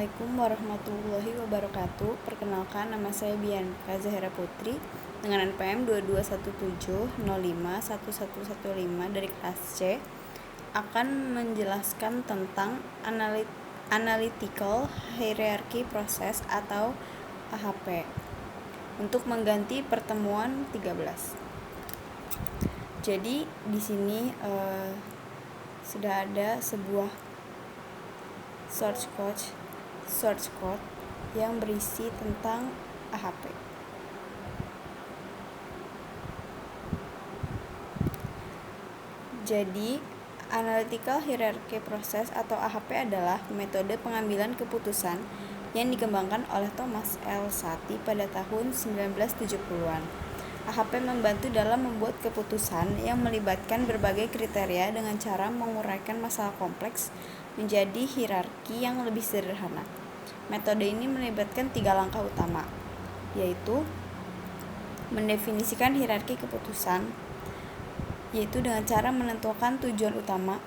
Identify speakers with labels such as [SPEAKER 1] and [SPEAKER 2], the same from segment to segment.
[SPEAKER 1] Assalamualaikum warahmatullahi wabarakatuh. Perkenalkan, nama saya Bianca Zahira Putri dengan NPM 2217051115 dari kelas C, akan menjelaskan tentang Analytical Hierarchy Process atau AHP untuk mengganti pertemuan 13. Jadi di sini sudah ada sebuah source code yang berisi tentang AHP. Jadi, Analytical Hierarchy Process atau AHP adalah metode pengambilan keputusan yang dikembangkan oleh Thomas L. Saaty pada tahun 1970-an. AHP membantu dalam membuat keputusan yang melibatkan berbagai kriteria dengan cara menguraikan masalah kompleks menjadi hierarki yang lebih sederhana. Metode ini melibatkan 3 langkah utama, yaitu mendefinisikan hierarki keputusan, yaitu dengan cara menentukan tujuan utama,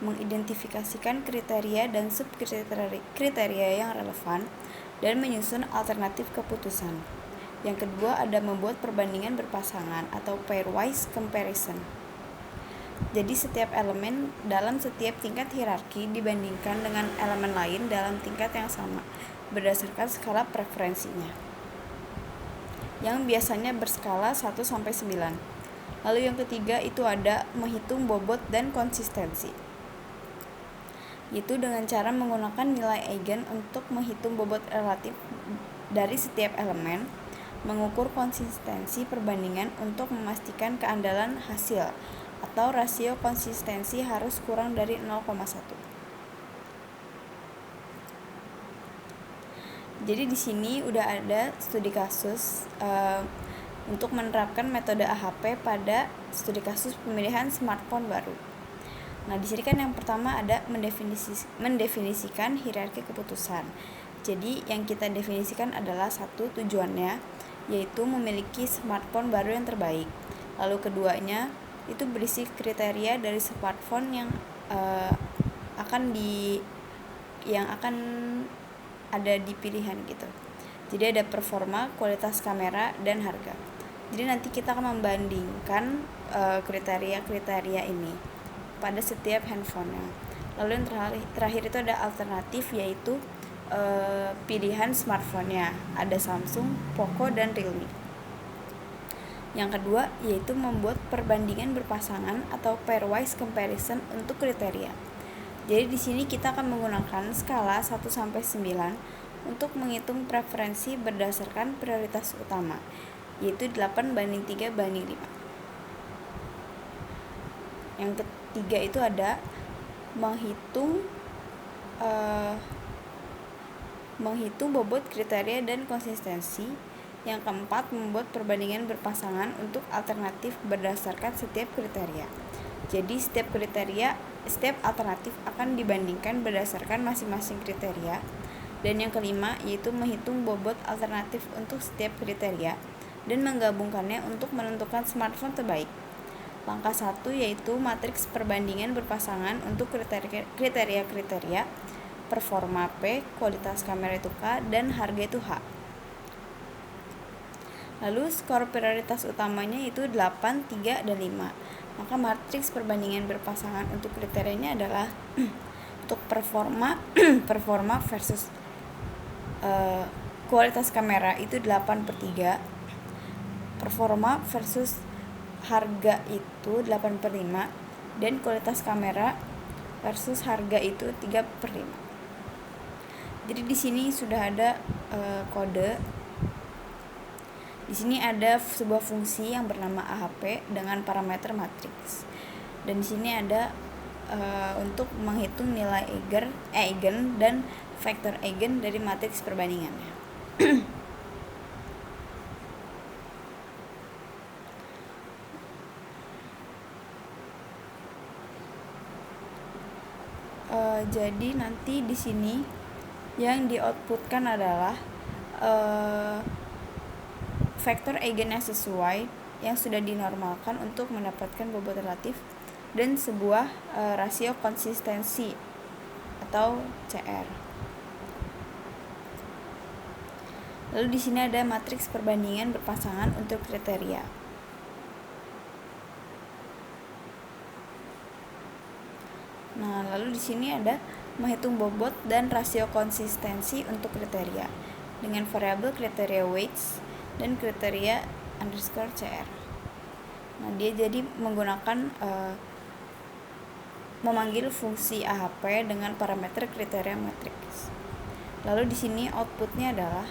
[SPEAKER 1] mengidentifikasikan kriteria dan subkriteria yang relevan, dan menyusun alternatif keputusan. Yang kedua ada membuat perbandingan berpasangan atau pairwise comparison. Jadi setiap elemen dalam setiap tingkat hierarki dibandingkan dengan elemen lain dalam tingkat yang sama berdasarkan skala preferensinya, yang biasanya berskala 1-9. Lalu yang ketiga itu ada menghitung bobot dan konsistensi, yaitu dengan cara menggunakan nilai eigen untuk menghitung bobot relatif dari setiap elemen, mengukur konsistensi perbandingan untuk memastikan keandalan hasil atau rasio konsistensi harus kurang dari 0,1. Jadi di sini udah ada studi kasus untuk menerapkan metode AHP pada studi kasus pemilihan smartphone baru. Nah, di sini kan yang pertama ada mendefinisikan hierarki keputusan. Jadi yang kita definisikan adalah satu, tujuannya yaitu memiliki smartphone baru yang terbaik. Lalu keduanya itu berisi kriteria dari smartphone yang akan ada di pilihan gitu. Jadi ada performa, kualitas kamera, dan harga. Jadi nanti kita akan membandingkan kriteria-kriteria ini pada setiap handphonenya. Lalu yang terakhir itu ada alternatif, yaitu pilihan smartphone-nya. Ada Samsung, Poco, dan Realme. Yang kedua yaitu membuat perbandingan berpasangan atau pairwise comparison untuk kriteria. Jadi di sini kita akan menggunakan skala 1-9 untuk menghitung preferensi berdasarkan prioritas utama, yaitu 8:3:5. Yang ketiga itu ada menghitung bobot kriteria dan konsistensi. Yang keempat, membuat perbandingan berpasangan untuk alternatif berdasarkan setiap kriteria. Jadi setiap alternatif akan dibandingkan berdasarkan masing-masing kriteria. Dan yang kelima yaitu menghitung bobot alternatif untuk setiap kriteria dan menggabungkannya untuk menentukan smartphone terbaik. Langkah 1 yaitu matriks perbandingan berpasangan untuk kriteria-kriteria, performa P, kualitas kamera itu K, dan harga itu H. Lalu skor prioritas utamanya itu 8, 3, dan 5. Maka matriks perbandingan berpasangan untuk kriterianya adalah untuk performa versus kualitas kamera itu 8/3, performa versus harga itu 8/5, dan kualitas kamera versus harga itu 3/5. Jadi di sini sudah ada kode. Di sini ada sebuah fungsi yang bernama AHP dengan parameter matriks. Dan di sini ada untuk menghitung nilai eigen dan vektor eigen dari matriks perbandingannya. Jadi nanti di sini yang di-outputkan adalah vektor eigen yang sesuai yang sudah dinormalkan untuk mendapatkan bobot relatif dan sebuah rasio konsistensi atau CR. Lalu di sini ada matriks perbandingan berpasangan untuk kriteria. Nah, lalu di sini ada menghitung bobot dan rasio konsistensi untuk kriteria dengan variabel kriteria weights dan kriteria underscore CR. Nah, dia jadi menggunakan memanggil fungsi AHP dengan parameter kriteria matriks. Lalu di sini outputnya adalah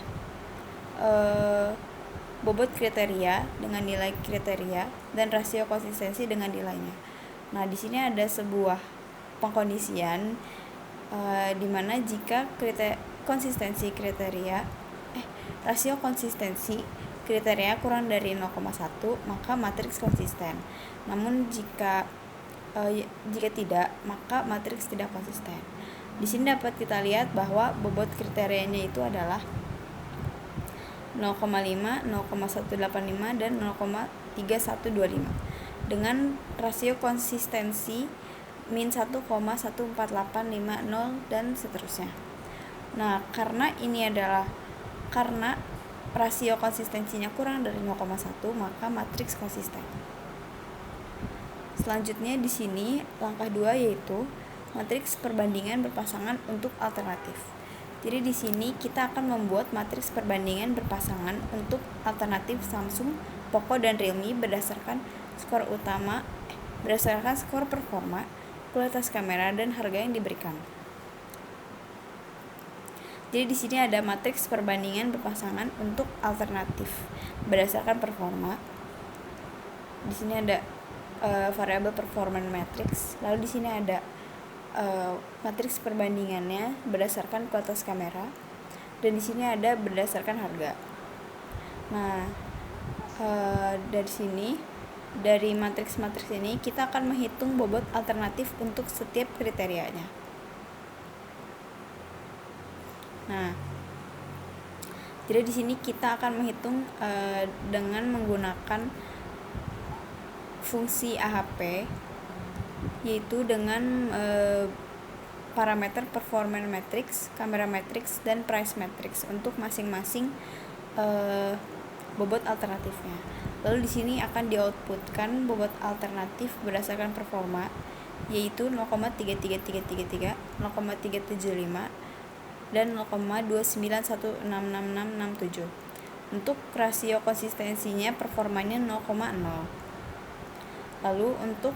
[SPEAKER 1] bobot kriteria dengan nilai kriteria dan rasio konsistensi dengan nilainya. Nah, di sini ada sebuah pengkondisian di mana jika rasio konsistensi kriteria kurang dari 0,1 maka matriks konsisten. Namun jika tidak, maka matriks tidak konsisten. Di sini dapat kita lihat bahwa bobot kriterianya itu adalah 0,5, 0,185 dan 0,3125 dengan rasio konsistensi min 1,14850 dan seterusnya. Nah, karena rasio konsistensinya kurang dari 0,1 maka matriks konsisten. Selanjutnya di sini langkah 2 yaitu matriks perbandingan berpasangan untuk alternatif. Jadi di sini kita akan membuat matriks perbandingan berpasangan untuk alternatif Samsung, Poco dan Realme berdasarkan skor performa, kualitas kamera dan harga yang diberikan. Jadi di sini ada matriks perbandingan berpasangan untuk alternatif berdasarkan performa. Di sini ada variabel performance matrix. Lalu di sini ada matriks perbandingannya berdasarkan kualitas kamera, dan di sini ada berdasarkan harga. Nah, dari matriks ini kita akan menghitung bobot alternatif untuk setiap kriterianya. Nah, jadi di sini kita akan menghitung dengan menggunakan fungsi AHP, yaitu dengan parameter performance matrix, camera matrix, dan price matrix untuk masing-masing bobot alternatifnya. Lalu di sini akan dioutputkan bobot alternatif berdasarkan performa, yaitu 0,33333, 0,375, dan 0,2916667. Untuk rasio konsistensinya performanya 0,0. Lalu untuk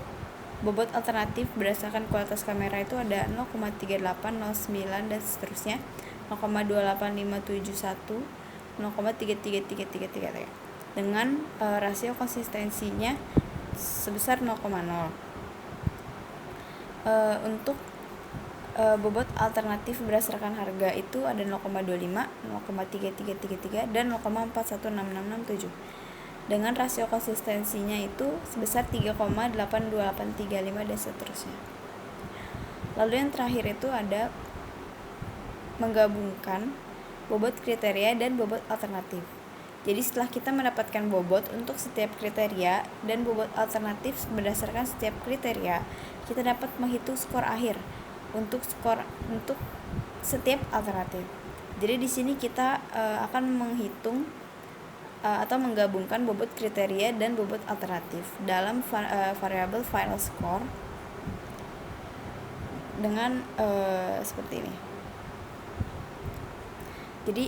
[SPEAKER 1] bobot alternatif berdasarkan kualitas kamera itu ada 0,3809 dan seterusnya, 0,28571, 0,33333 dengan rasio konsistensinya sebesar 0,0. Untuk bobot alternatif berdasarkan harga itu ada 0,25, 0,3333 dan 0,416667 dengan rasio konsistensinya itu sebesar 3,82835 dan seterusnya. Lalu yang terakhir itu ada menggabungkan bobot kriteria dan bobot alternatif. Jadi setelah kita mendapatkan bobot untuk setiap kriteria dan bobot alternatif berdasarkan setiap kriteria, kita dapat menghitung skor akhir untuk setiap alternatif. Jadi di sini kita akan menghitung atau menggabungkan bobot kriteria dan bobot alternatif dalam variabel final score dengan seperti ini. Jadi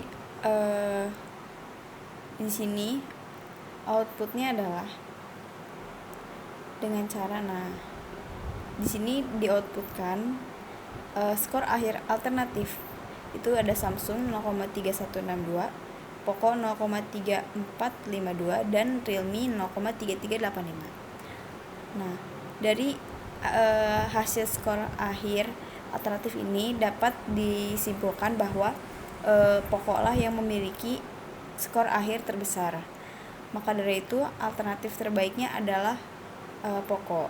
[SPEAKER 1] di sini outputnya adalah dengan cara di sini dioutputkan skor akhir alternatif itu ada Samsung 0,3162, Poco 0,3452 dan Realme 0,3385. Nah, dari hasil skor akhir alternatif ini dapat disimpulkan bahwa Poco lah yang memiliki skor akhir terbesar. Maka dari itu alternatif terbaiknya adalah Poco.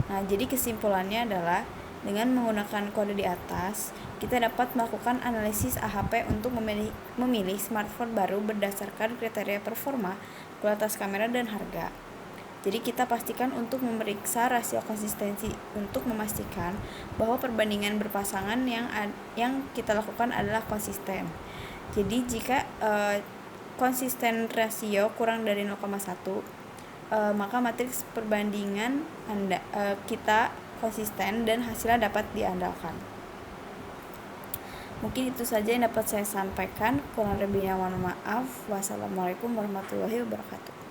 [SPEAKER 1] Nah, jadi kesimpulannya adalah dengan menggunakan kode di atas, kita dapat melakukan analisis AHP untuk memilih smartphone baru berdasarkan kriteria performa, kualitas kamera, dan harga. Jadi kita pastikan untuk memeriksa rasio konsistensi untuk memastikan bahwa perbandingan berpasangan yang kita lakukan adalah konsisten. Jadi jika konsisten rasio kurang dari 0,1, maka matriks perbandingan kita konsisten dan hasilnya dapat diandalkan. Mungkin itu saja yang dapat saya sampaikan. Kurang lebihnya mohon maaf. Wassalamualaikum warahmatullahi wabarakatuh.